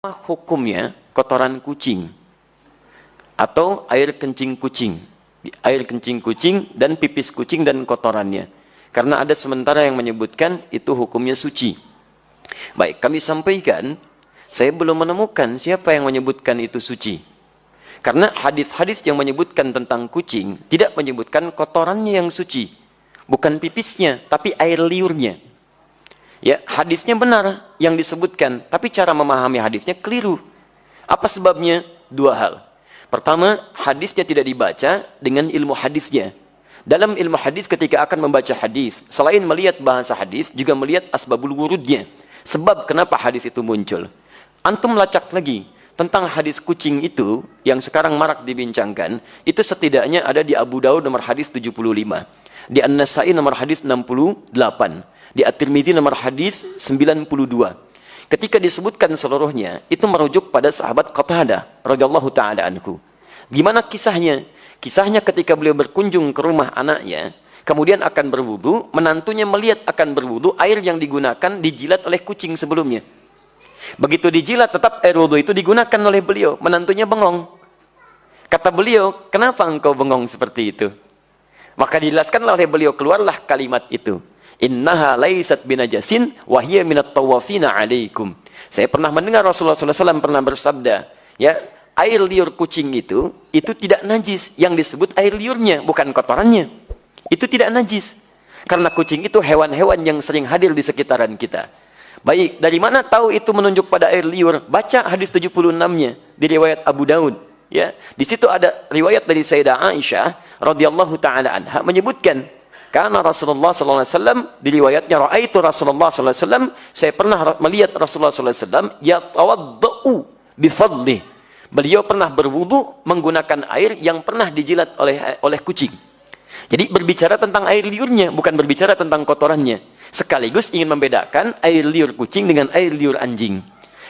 Hukumnya kotoran kucing atau air kencing kucing dan pipis kucing dan kotorannya, karena ada sementara yang menyebutkan itu hukumnya suci. Baik, kami sampaikan saya belum menemukan siapa yang menyebutkan itu suci, karena hadis-hadis yang menyebutkan tentang kucing tidak menyebutkan kotorannya yang suci, bukan pipisnya tapi air liurnya. Ya, hadisnya benar yang disebutkan, tapi cara memahami hadisnya keliru. Apa sebabnya? Dua hal. Pertama, hadisnya tidak dibaca dengan ilmu hadisnya. Dalam ilmu hadis ketika akan membaca hadis, selain melihat bahasa hadis, juga melihat asbabul wurudnya. Sebab kenapa hadis itu muncul. Antum lacak lagi tentang hadis kucing itu yang sekarang marak dibincangkan, itu setidaknya ada di Abu Daud nomor hadis 75, di An-Nasai nomor hadis 68, di At-Tirmidzi nomor hadis 92. Ketika disebutkan seluruhnya, itu merujuk pada sahabat Qatadah radhiyallahu taala anhu. Gimana kisahnya? Kisahnya ketika beliau berkunjung ke rumah anaknya, kemudian akan berwudu, menantunya melihat akan berwudu, air yang digunakan dijilat oleh kucing sebelumnya. Begitu dijilat, tetap air wudu itu digunakan oleh beliau. Menantunya bengong. Kata beliau, kenapa engkau bengong seperti itu? Maka dijelaskan oleh beliau, keluarlah kalimat itu. Innaha laisat binajasin wa hiya minat tawafina alaikum. Saya pernah mendengar Rasulullah SAW pernah bersabda, ya, air liur kucing itu tidak najis. Yang disebut air liurnya, bukan kotorannya. Itu tidak najis. Karena kucing itu hewan-hewan yang sering hadir di sekitaran kita. Baik, dari mana tahu itu menunjuk pada air liur? Baca hadis 76-nya di riwayat Abu Daud. Ya, di situ ada riwayat dari Sayyidah Aisyah radhiyallahu taala anha menyebutkan, karena Rasulullah SAW di riwayatnya, Ra'aitu Rasulullah SAW, saya pernah melihat Rasulullah SAW yatawadda'u bifadlih. Beliau pernah berwudu menggunakan air yang pernah dijilat oleh kucing. Jadi berbicara tentang air liurnya, bukan berbicara tentang kotorannya. Sekaligus ingin membedakan air liur kucing dengan air liur anjing.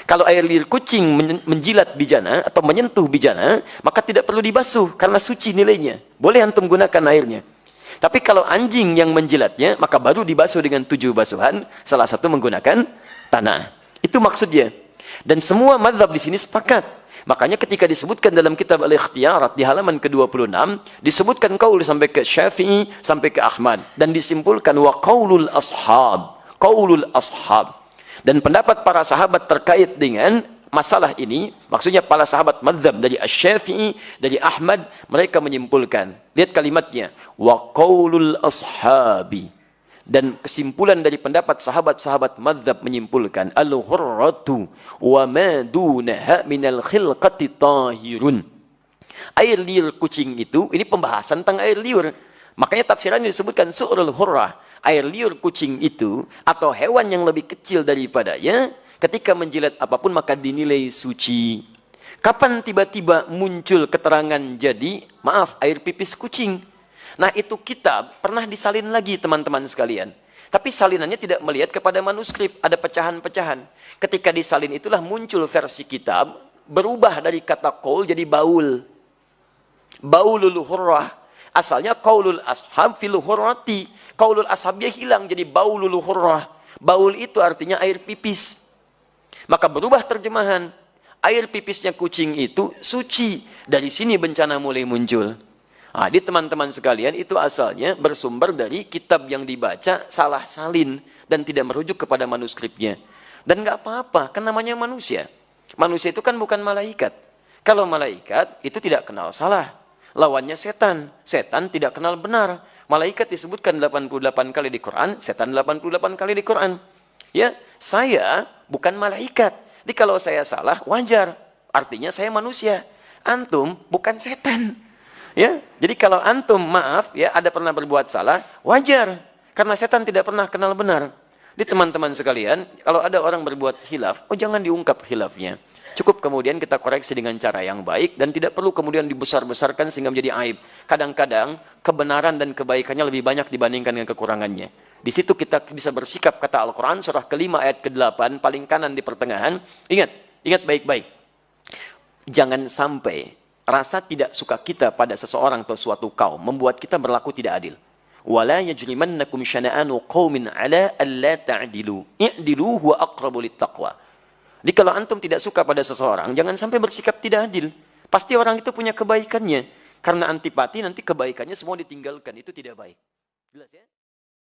Kalau air liur kucing menjilat bijana atau menyentuh bijana, maka tidak perlu dibasuh karena suci nilainya. Boleh antum gunakan airnya. Tapi kalau anjing yang menjilatnya, maka baru dibasuh dengan 7 basuhan, salah satu menggunakan tanah. Itu maksudnya. Dan semua mazhab di sini sepakat. Makanya ketika disebutkan dalam kitab Al-Ikhtiyarat di halaman ke-26, disebutkan qaul sampai ke Syafi'i, sampai ke Ahmad. Dan disimpulkan wa qaulul ashab. Qaulul ashab. Dan pendapat para sahabat terkait dengan masalah ini, maksudnya para sahabat mazhab dari Asy-Syafi'i, dari Ahmad, mereka menyimpulkan. Lihat kalimatnya, wa qaulul ashabi. Dan kesimpulan dari pendapat sahabat-sahabat mazhab menyimpulkan, al-hurratu wa ma dunaha minal khilqati tahirun. Air liur kucing itu, ini pembahasan tentang air liur. Makanya tafsirannya disebutkan su'rul hurrah. Air liur kucing itu, atau hewan yang lebih kecil daripadanya, ketika menjilat apapun maka dinilai suci. Kapan tiba-tiba muncul keterangan jadi, maaf, air pipis kucing? Nah, itu kitab pernah disalin lagi teman-teman sekalian. Tapi salinannya tidak melihat kepada manuskrip, ada pecahan-pecahan. Ketika disalin itulah muncul versi kitab, berubah dari kata qaul jadi baul. Baulul hurrah. Asalnya qaulul ashab fil hurrati. Qaulul ashabnya hilang jadi baulul hurrah. Baul itu artinya air pipis. Maka berubah terjemahan. Air pipisnya kucing itu suci. Dari sini bencana mulai muncul. Nah, di teman-teman sekalian itu asalnya bersumber dari kitab yang dibaca salah salin. Dan tidak merujuk kepada manuskripnya. Dan nggak apa-apa, kan namanya manusia. Manusia itu kan bukan malaikat. Kalau malaikat itu tidak kenal salah. Lawannya setan. Setan tidak kenal benar. Malaikat disebutkan 88 kali di Quran. Setan 88 kali di Quran. Ya, saya bukan malaikat. Jadi kalau saya salah, wajar. Artinya saya manusia. Antum bukan setan. Ya, jadi kalau antum maaf, ya, ada pernah berbuat salah, wajar. Karena setan tidak pernah kenal benar. Di teman-teman sekalian, kalau ada orang berbuat khilaf, jangan diungkap khilafnya. Cukup kemudian kita koreksi dengan cara yang baik dan tidak perlu kemudian dibesar-besarkan sehingga menjadi aib. Kadang-kadang kebenaran dan kebaikannya lebih banyak dibandingkan dengan kekurangannya. Di situ kita bisa bersikap, kata Al-Quran, surah ke-5 ayat ke-8, paling kanan di pertengahan. Ingat baik-baik. Jangan sampai rasa tidak suka kita pada seseorang atau suatu kaum membuat kita berlaku tidak adil. Wala yajrimannakum syana'anu qaumin ala alla ta'dilu. I'dilu huwa aqrabu littaqwa. Jadi kalau antum tidak suka pada seseorang, jangan sampai bersikap tidak adil. Pasti orang itu punya kebaikannya. Karena antipati nanti kebaikannya semua ditinggalkan. Itu tidak baik. Jelas ya?